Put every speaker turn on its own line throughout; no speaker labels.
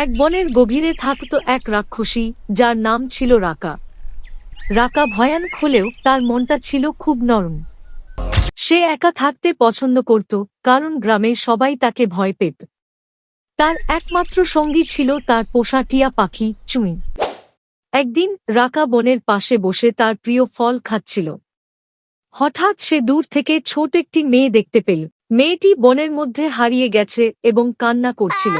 এক বনের গভীরে থাকত এক রাক্ষসী, যার নাম ছিল রাকা। রাকা ভয়ানক হলেও তার মনটা ছিল খুব নরম। সে একা থাকতে পছন্দ করত, কারণ গ্রামে সবাই তাকে ভয় পেত। তার একমাত্র সঙ্গী ছিল তার পোষা টিয়া পাখি চুই। একদিন রাকা বনের পাশে বসে তার প্রিয় ফল খাচ্ছিল। হঠাৎ সে দূর থেকে ছোট একটি মেয়ে দেখতে পেল। মেয়েটি বনের মধ্যে হারিয়ে গেছে এবং কান্না করছিল।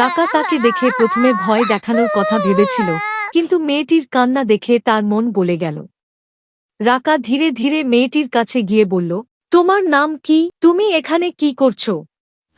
রাকা তাকে দেখে প্রথমে ভয় দেখানোর কথা ভেবেছিল, কিন্তু মেয়েটির কান্না দেখে তার মন গলে গেল। রাকা ধীরে ধীরে মেয়েটির কাছে গিয়ে বলল, তোমার নাম কি? তুমি এখানে কি করছো?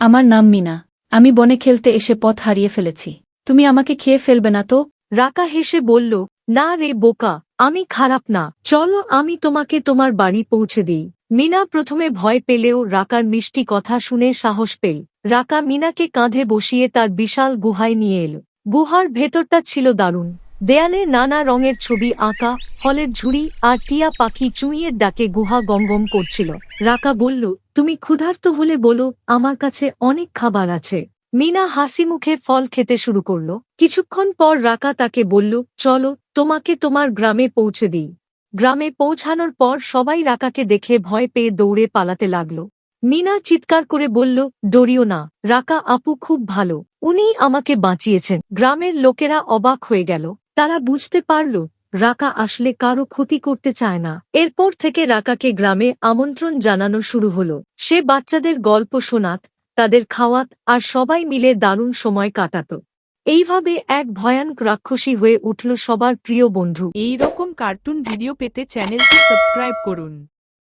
আমার নাম মিনা। আমি বনে খেলতে এসে পথ হারিয়ে ফেলেছি। তুমি আমাকে খেয়ে ফেলবে না তো?
রাকা হেসে বলল, না রে বোকা, আমি খারাপ না, চলো আমি তোমাকে তোমার বাড়ি পৌঁছে দিই। মিনা প্রথমে ভয় পেলেও রাকার মিষ্টি কথা শুনে সাহস পেল। রাকা মিনাকে কাঁধে বসিয়ে তার বিশাল গুহায় নিয়ে এলো। গুহার ভেতরটা ছিল দারুণ। দেয়ালে নানা রঙের ছবি আঁকা, ফলের ঝুড়ি আর টিয়া পাখি চুইয়ের ডাকে গুহা গমগম করছিল। রাকা বলল, তুমি ক্ষুধার্ত হলে বলো, আমার কাছে অনেক খাবার আছে। মিনা হাসি মুখে ফল খেতে শুরু করল। কিছুক্ষণ পর রাকা তাকে বলল, চলো তোমাকে তোমার গ্রামে পৌঁছে দিই। গ্রামে পৌঁছানোর পর সবাই রাকাকে দেখে ভয় পেয়ে দৌড়ে পালাতে লাগল। মিনা চিৎকার করে বলল, ডরিও না, রাকা আপু খুব ভালো, উনিই আমাকে বাঁচিয়েছেন। গ্রামের লোকেরা অবাক হয়ে গেল। তারা বুঝতে পারল রাকা আসলে কারো ক্ষতি করতে চায় না। এরপর থেকে রাকাকে গ্রামে আমন্ত্রণ জানানো শুরু হলো। সে বাচ্চাদের গল্প শোনাত, তাদের খাওয়াত আর সবাই মিলে দারুণ সময় কাটাত। এইভাবে এক ভয়ানক রাক্ষসী হয়ে উঠল সবার প্রিয় বন্ধু।
এই রকম কার্টুন ভিডিও পেতে চ্যানেলটি সাবস্ক্রাইব করুন।